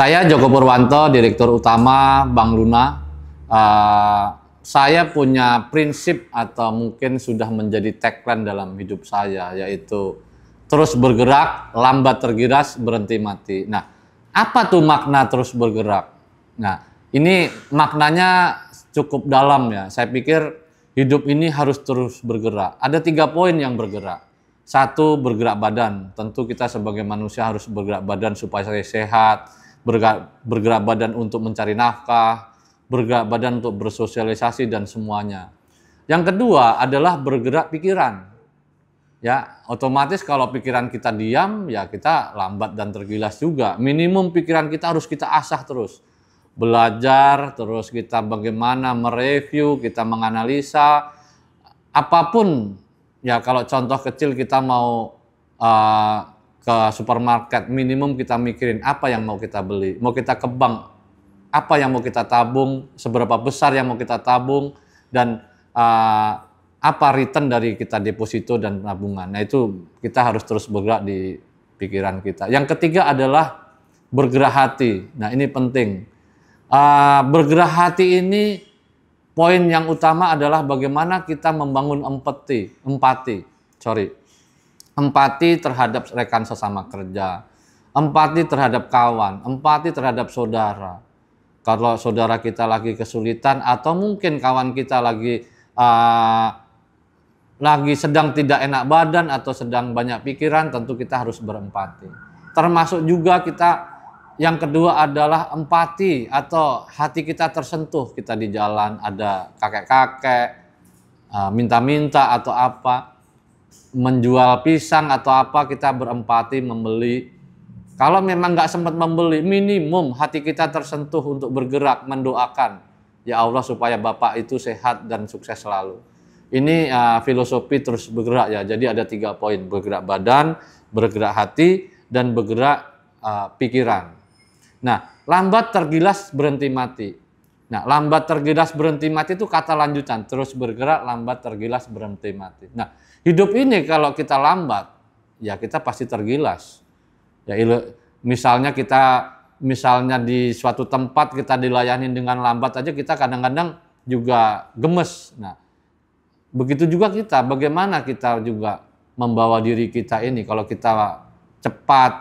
Saya Joko Purwanto, Direktur Utama Bank Luna. Saya punya prinsip atau mungkin sudah menjadi tagline dalam hidup saya, yaitu terus bergerak, lambat tergiras, berhenti mati. Nah, apa tuh makna terus bergerak? Nah, ini maknanya cukup dalam ya. Saya pikir hidup ini harus terus bergerak. Ada 3 poin yang bergerak. 1, bergerak badan. Tentu kita sebagai manusia harus bergerak badan supaya sehat. Bergerak badan untuk mencari nafkah, bergerak badan untuk bersosialisasi dan semuanya. Yang kedua adalah bergerak pikiran. Ya, otomatis kalau pikiran kita diam, ya kita lambat dan tergilas juga. Minimum pikiran kita harus kita asah terus. Belajar, terus kita bagaimana mereview, kita menganalisa apapun. Ya, kalau contoh kecil kita mau ke supermarket, minimum kita mikirin apa yang mau kita beli. Mau kita ke bank, apa yang mau kita tabung, seberapa besar yang mau kita tabung, dan apa return dari kita deposito dan tabungan. Nah, itu kita harus terus bergerak di pikiran kita. Yang ketiga adalah bergerak hati. Nah, ini penting. Bergerak hati ini, poin yang utama adalah bagaimana kita membangun empati terhadap rekan sesama kerja, empati terhadap kawan, empati terhadap saudara. Kalau saudara kita lagi kesulitan atau mungkin kawan kita lagi sedang tidak enak badan atau sedang banyak pikiran, tentu kita harus berempati. Termasuk juga yang kedua adalah empati atau hati kita tersentuh. Kita di jalan ada kakek-kakek minta-minta atau apa, menjual pisang atau apa, kita berempati membeli. Kalau memang nggak sempat membeli, minimum hati kita tersentuh untuk bergerak mendoakan, ya Allah supaya Bapak itu sehat dan sukses selalu. Ini filosofi terus bergerak ya. Jadi ada 3 poin: bergerak badan, bergerak hati, dan bergerak pikiran. Nah, lambat tergilas berhenti mati. Nah, lambat tergilas berhenti mati itu kata lanjutan, terus bergerak, lambat tergilas berhenti mati. Nah, hidup ini kalau kita lambat, ya kita pasti tergilas. Ya, misalnya di suatu tempat kita dilayani dengan lambat aja, kita kadang-kadang juga gemes. Nah, begitu juga kita, bagaimana kita juga membawa diri kita ini. Kalau kita cepat,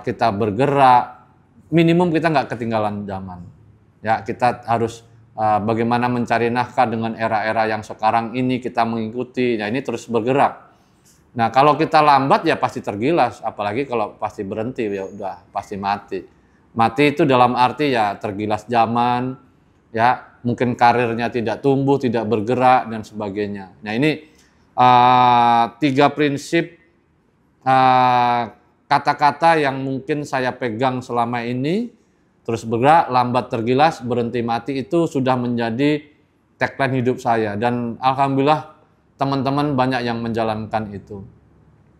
kita bergerak, minimum kita nggak ketinggalan zaman. Ya, kita harus bagaimana mencari nafkah dengan era-era yang sekarang ini kita mengikuti. Nah, ini terus bergerak. Nah, kalau kita lambat ya pasti tergilas, apalagi kalau pasti berhenti ya udah pasti mati. Mati itu dalam arti ya tergilas zaman, ya mungkin karirnya tidak tumbuh, tidak bergerak dan sebagainya. Nah, ini 3 prinsip kata-kata yang mungkin saya pegang selama ini. Terus bergerak, lambat tergilas, berhenti mati, itu sudah menjadi tagline hidup saya. Dan alhamdulillah teman-teman banyak yang menjalankan itu.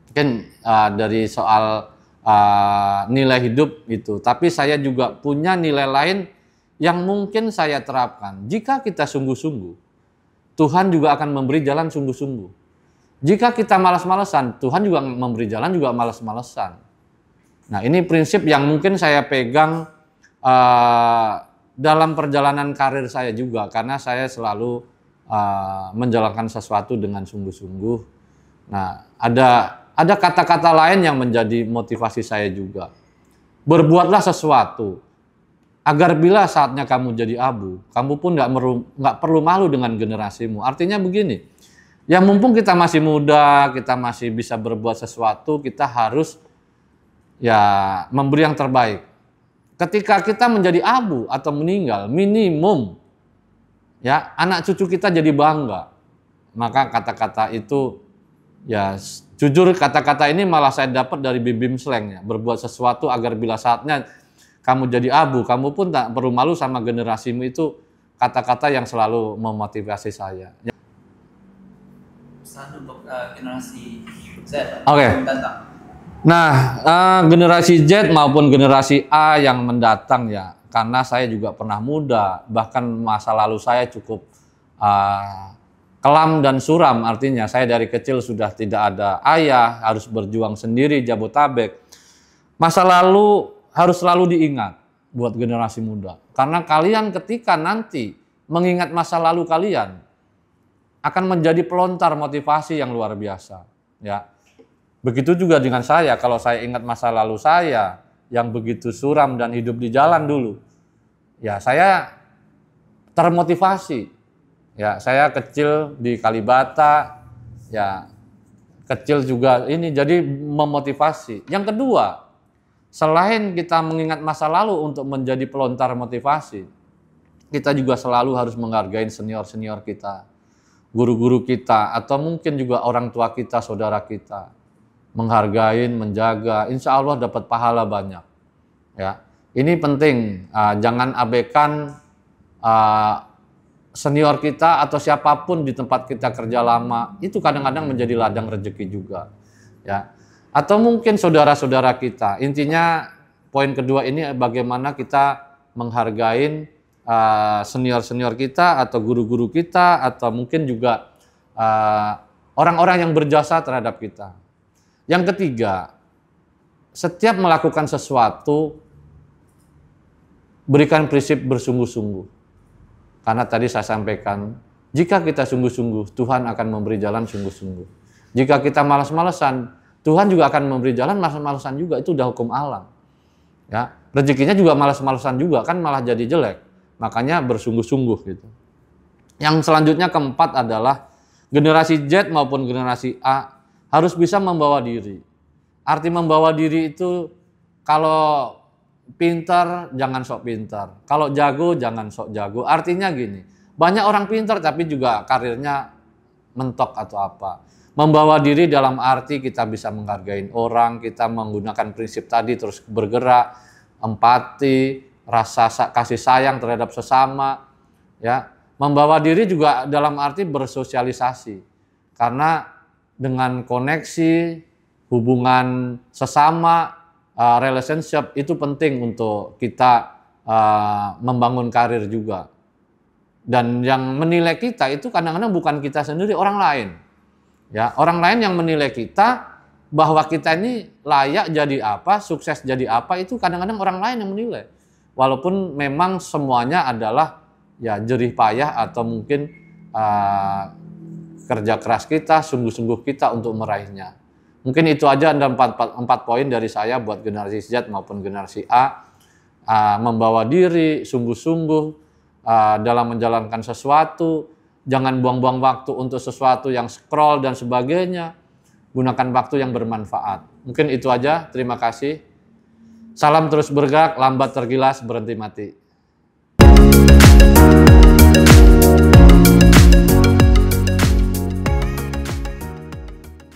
Mungkin dari soal nilai hidup itu. Tapi saya juga punya nilai lain yang mungkin saya terapkan. Jika kita sungguh-sungguh, Tuhan juga akan memberi jalan sungguh-sungguh. Jika kita malas-malesan, Tuhan juga memberi jalan juga malas-malesan. Nah, ini prinsip yang mungkin saya pegang dalam perjalanan karir saya juga, karena saya selalu menjalankan sesuatu dengan sungguh-sungguh. Nah, ada kata-kata lain yang menjadi motivasi saya juga. Berbuatlah sesuatu agar bila saatnya kamu jadi abu, kamu pun nggak perlu malu dengan generasimu. Artinya begini, ya mumpung kita masih muda, kita masih bisa berbuat sesuatu, kita harus ya memberi yang terbaik. Ketika kita menjadi abu atau meninggal, minimum ya anak cucu kita jadi bangga. Maka kata-kata itu, ya jujur kata-kata ini malah saya dapat dari Bim Slang ya. Berbuat sesuatu agar bila saatnya kamu jadi abu, kamu pun tak perlu malu sama generasimu, itu kata-kata yang selalu memotivasi saya. Pesan untuk generasi Z. Oke. Nah, generasi Z maupun generasi A yang mendatang ya, karena saya juga pernah muda, bahkan masa lalu saya cukup kelam dan suram. Artinya saya dari kecil sudah tidak ada ayah, harus berjuang sendiri Jabotabek. Masa lalu harus selalu diingat buat generasi muda. Karena kalian ketika nanti mengingat masa lalu kalian akan menjadi pelontar motivasi yang luar biasa, ya. Begitu juga dengan saya, kalau saya ingat masa lalu saya yang begitu suram dan hidup di jalan dulu, ya saya termotivasi. Ya, saya kecil di Kalibata, ya kecil juga ini jadi memotivasi. Yang kedua, selain kita mengingat masa lalu untuk menjadi pelontar motivasi, kita juga selalu harus menghargai senior-senior kita, guru-guru kita, atau mungkin juga orang tua kita, saudara kita. Menghargai, menjaga, insya Allah dapat pahala banyak. Ya, ini penting, jangan abaikan senior kita atau siapapun di tempat kita kerja lama, itu kadang-kadang menjadi ladang rezeki juga. Ya. Atau mungkin saudara-saudara kita. Intinya poin kedua ini bagaimana kita menghargai senior-senior kita atau guru-guru kita atau mungkin juga orang-orang yang berjasa terhadap kita. Yang ketiga, setiap melakukan sesuatu berikan prinsip bersungguh-sungguh. Karena tadi saya sampaikan, jika kita sungguh-sungguh, Tuhan akan memberi jalan sungguh-sungguh. Jika kita malas-malasan, Tuhan juga akan memberi jalan malas-malasan juga, itu udah hukum alam. Ya, rezekinya juga malas-malasan juga, kan malah jadi jelek. Makanya bersungguh-sungguh gitu. Yang selanjutnya keempat adalah generasi Z maupun generasi A harus bisa membawa diri. Arti membawa diri itu kalau pintar jangan sok pintar, kalau jago jangan sok jago. Artinya gini, banyak orang pintar tapi juga karirnya mentok atau apa. Membawa diri dalam arti kita bisa menghargai orang, kita menggunakan prinsip tadi terus bergerak, empati, rasa kasih sayang terhadap sesama, ya. Membawa diri juga dalam arti bersosialisasi. Karena dengan koneksi, hubungan sesama, relationship itu penting untuk kita membangun karir juga. Dan yang menilai kita itu kadang-kadang bukan kita sendiri, orang lain. Ya, orang lain yang menilai kita bahwa kita ini layak jadi apa, sukses jadi apa, itu kadang-kadang orang lain yang menilai. Walaupun memang semuanya adalah ya jerih payah atau mungkin kerja keras kita, sungguh-sungguh kita untuk meraihnya. Mungkin itu aja ada 4 poin dari saya buat generasi Z maupun generasi A. Membawa diri, sungguh-sungguh dalam menjalankan sesuatu. Jangan buang-buang waktu untuk sesuatu yang scroll dan sebagainya. Gunakan waktu yang bermanfaat. Mungkin itu aja. Terima kasih. Salam terus bergerak, lambat tergilas, berhenti mati.